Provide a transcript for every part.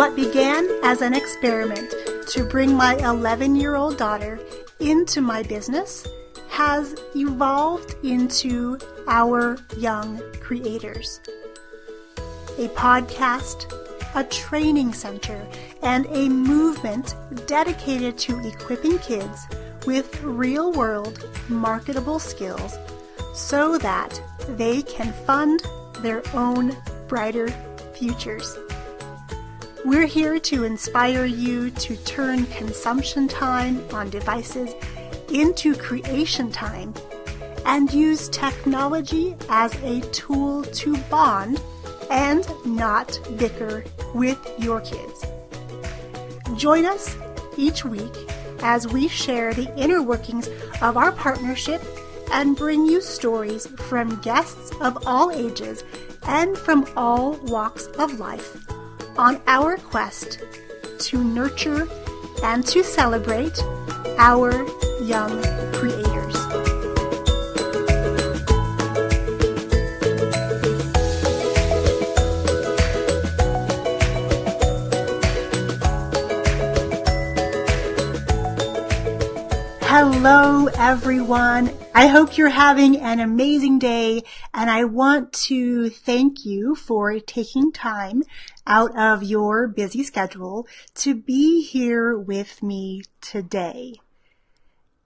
What began as an experiment to bring my 11-year-old daughter into my business has evolved into Our Young Creators, a podcast, a training center, and a movement dedicated to equipping kids with real-world marketable skills so that they can fund their own brighter futures. We're here to inspire you to turn consumption time on devices into creation time and use technology as a tool to bond and not bicker with your kids. Join us each week as we share the inner workings of our partnership and bring you stories from guests of all ages and from all walks of life on our quest to nurture and to celebrate our young creators. Hello, everyone. I hope you're having an amazing day, and I want to thank you for taking time out of your busy schedule to be here with me today.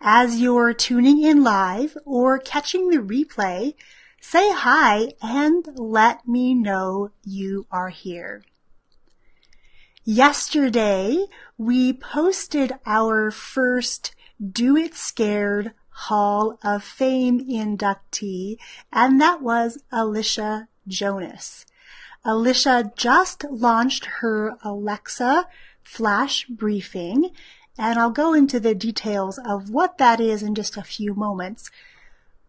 As you're tuning in live or catching the replay, say hi and let me know you are here. Yesterday, we posted our first Do It Scared Hall of Fame inductee, and that was Alicia Jonas. Alicia just launched her Alexa flash briefing, and I'll go into the details of what that is in just a few moments.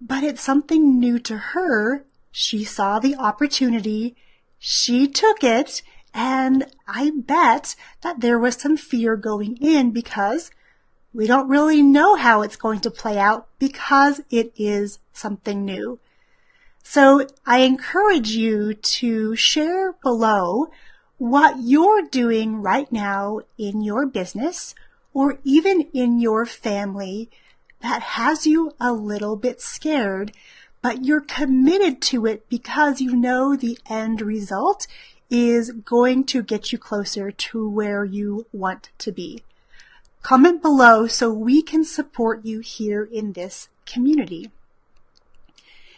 But it's something new to her. She saw the opportunity, she took it, and I bet that there was some fear going in because we don't really know how it's going to play out because it is something new. So I encourage you to share below what you're doing right now in your business or even in your family that has you a little bit scared, but you're committed to it because you know the end result is going to get you closer to where you want to be. Comment below so we can support you here in this community.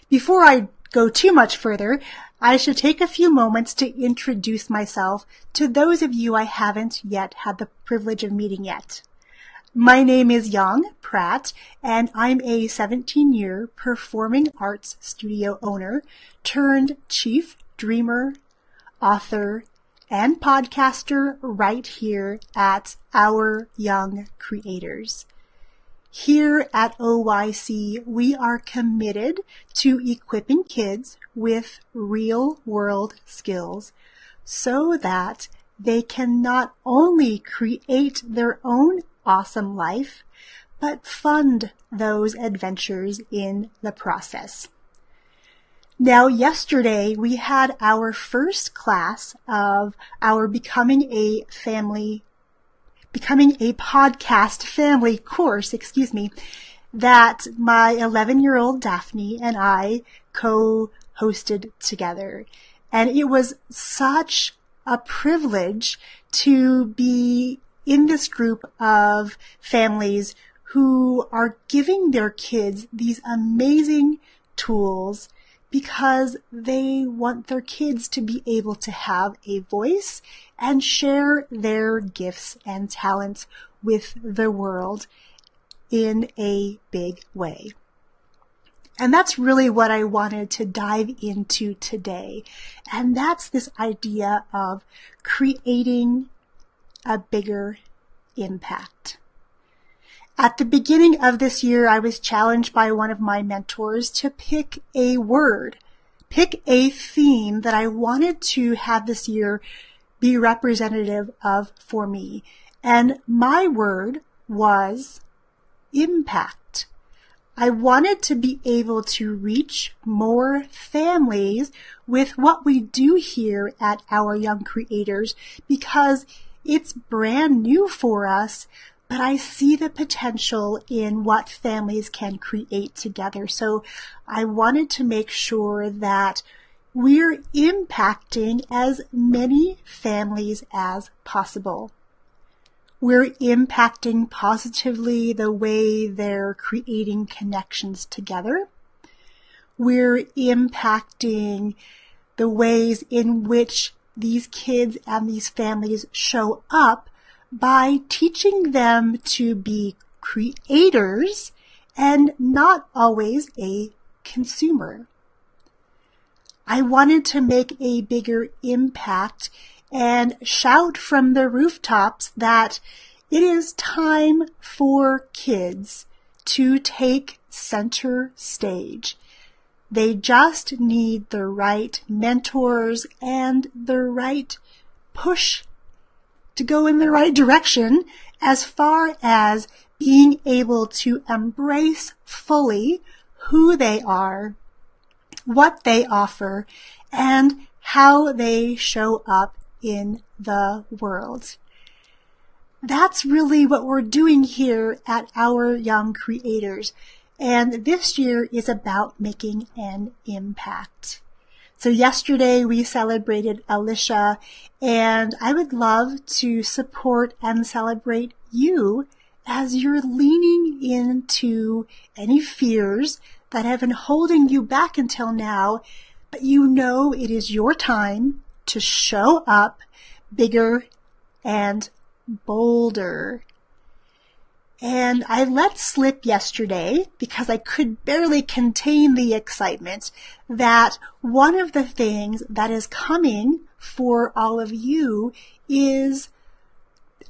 Before I go too much further, I should take a few moments to introduce myself to those of you I haven't yet had the privilege of meeting yet. My name is Yang Pratt, and I'm a 17-year performing arts studio owner turned chief dreamer, author, and podcaster right here at Our Young Creators. Here at OYC, we are committed to equipping kids with real-world skills so that they can not only create their own awesome life, but fund those adventures in the process. Now, yesterday we had our first class of our Becoming a Podcast Family course, that my 11-year-old Daphne and I co-hosted together. And it was such a privilege to be in this group of families who are giving their kids these amazing tools because they want their kids to be able to have a voice and share their gifts and talents with the world in a big way. And that's really what I wanted to dive into today. And that's this idea of creating a bigger impact. At the beginning of this year, I was challenged by one of my mentors to pick a word, pick a theme that I wanted to have this year be representative of for me. And my word was impact. I wanted to be able to reach more families with what we do here at Our Young Creators because it's brand new for us, but I see the potential in what families can create together. So I wanted to make sure that we're impacting as many families as possible. We're impacting positively the way they're creating connections together. We're impacting the ways in which these kids and these families show up by teaching them to be creators and not always a consumer. I wanted to make a bigger impact and shout from the rooftops that it is time for kids to take center stage. They just need the right mentors and the right push to go in the right direction as far as being able to embrace fully who they are, what they offer, and how they show up in the world. That's really what we're doing here at Our Young Creators. And this year is about making an impact. So yesterday we celebrated Alicia, and I would love to support and celebrate you as you're leaning into any fears that have been holding you back until now, but you know it is your time to show up bigger and bolder. And I let slip yesterday, because I could barely contain the excitement, that one of the things that is coming for all of you is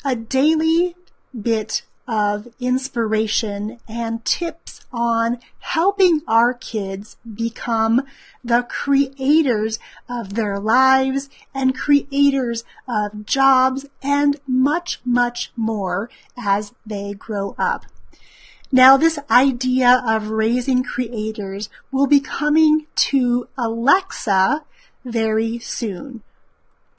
a daily bit of inspiration and tips on helping our kids become the creators of their lives and creators of jobs and much, much more as they grow up. Now, this idea of raising creators will be coming to Alexa very soon.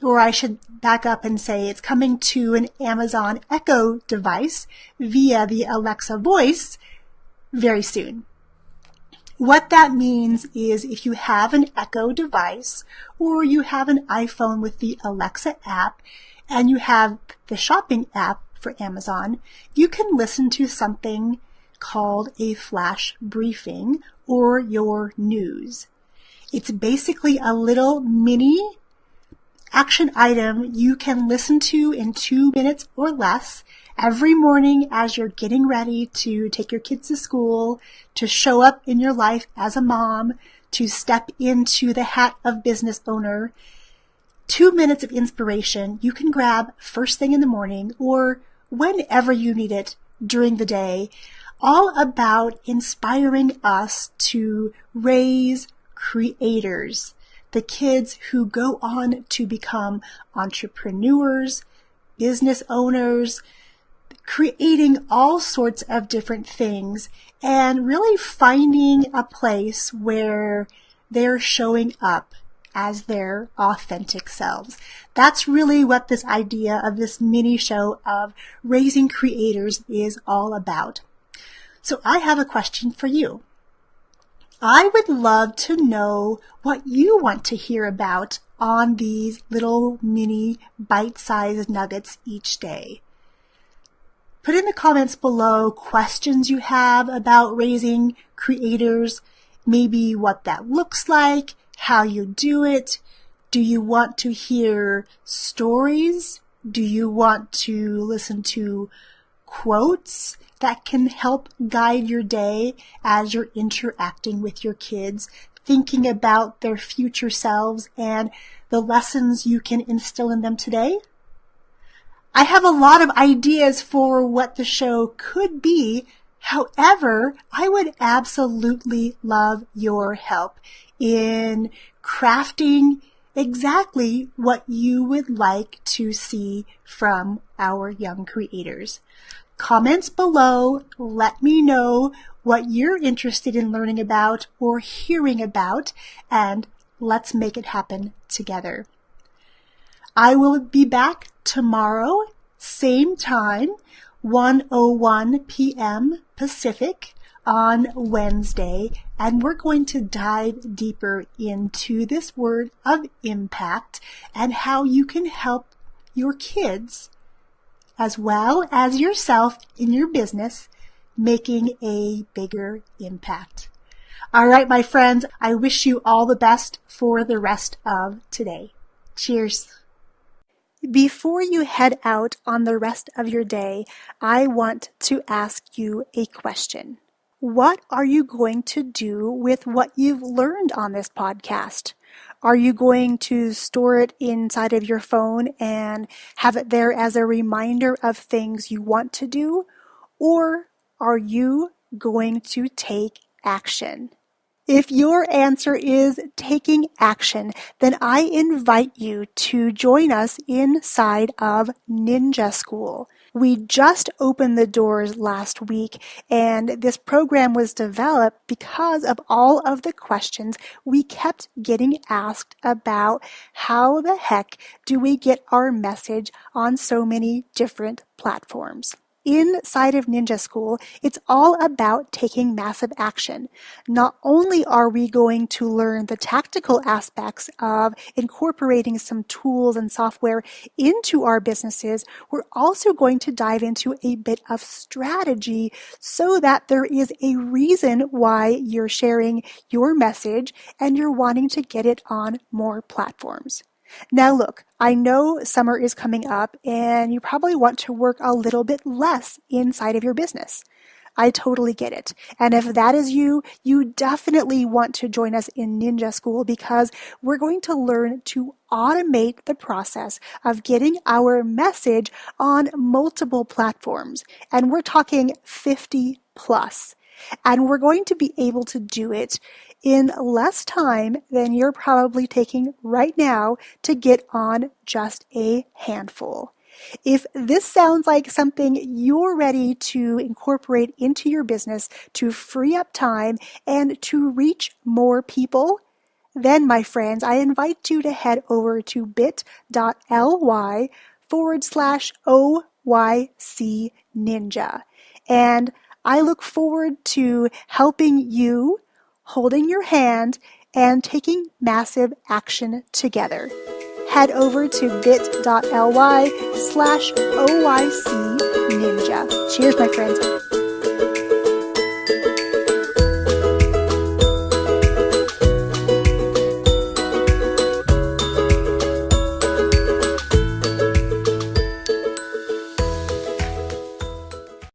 Or I should back up and say it's coming to an Amazon Echo device via the Alexa voice very soon. What that means is if you have an Echo device or you have an iPhone with the Alexa app and you have the shopping app for Amazon, you can listen to something called a flash briefing or your news. It's basically a little mini action item you can listen to in 2 minutes or less every morning as you're getting ready to take your kids to school, to show up in your life as a mom, to step into the hat of business owner. 2 minutes of inspiration you can grab first thing in the morning or whenever you need it during the day, all about inspiring us to raise creators. The kids who go on to become entrepreneurs, business owners, creating all sorts of different things and really finding a place where they're showing up as their authentic selves. That's really what this idea of this mini show of raising creators is all about. So I have a question for you. I would love to know what you want to hear about on these little mini bite-sized nuggets each day. Put in the comments below questions you have about raising creators, maybe what that looks like, how you do it. Do you want to hear stories? Do you want to listen to quotes that can help guide your day as you're interacting with your kids, thinking about their future selves and the lessons you can instill in them today? I have a lot of ideas for what the show could be. However, I would absolutely love your help in crafting exactly what you would like to see from our young creators. Comments below, let me know what you're interested in learning about or hearing about, and let's make it happen together. I will be back tomorrow, same time, 1:01 p.m. Pacific on Wednesday, and we're going to dive deeper into this word of impact and how you can help your kids as well as yourself in your business making a bigger impact. All right, my friends, I wish you all the best for the rest of today. Cheers. Before you head out on the rest of your day, I want to ask you a question. What are you going to do with what you've learned on this podcast? Are you going to store it inside of your phone and have it there as a reminder of things you want to do? Or are you going to take action? If your answer is taking action, then I invite you to join us inside of Ninja School. We just opened the doors last week, and this program was developed because of all of the questions we kept getting asked about how the heck do we get our message on so many different platforms. Inside of Ninja School, it's all about taking massive action. Not only are we going to learn the tactical aspects of incorporating some tools and software into our businesses, we're also going to dive into a bit of strategy so that there is a reason why you're sharing your message and you're wanting to get it on more platforms. Now look, I know summer is coming up and you probably want to work a little bit less inside of your business. I totally get it. And if that is you, you definitely want to join us in Ninja School because we're going to learn to automate the process of getting our message on multiple platforms. And we're talking 50 plus. And we're going to be able to do it in less time than you're probably taking right now to get on just a handful. If this sounds like something you're ready to incorporate into your business to free up time and to reach more people, then my friends, I invite you to head over to bit.ly/OYC Ninja. And I look forward to helping you, holding your hand, and taking massive action together. Head over to bit.ly/OYC Ninja. Cheers, my friends.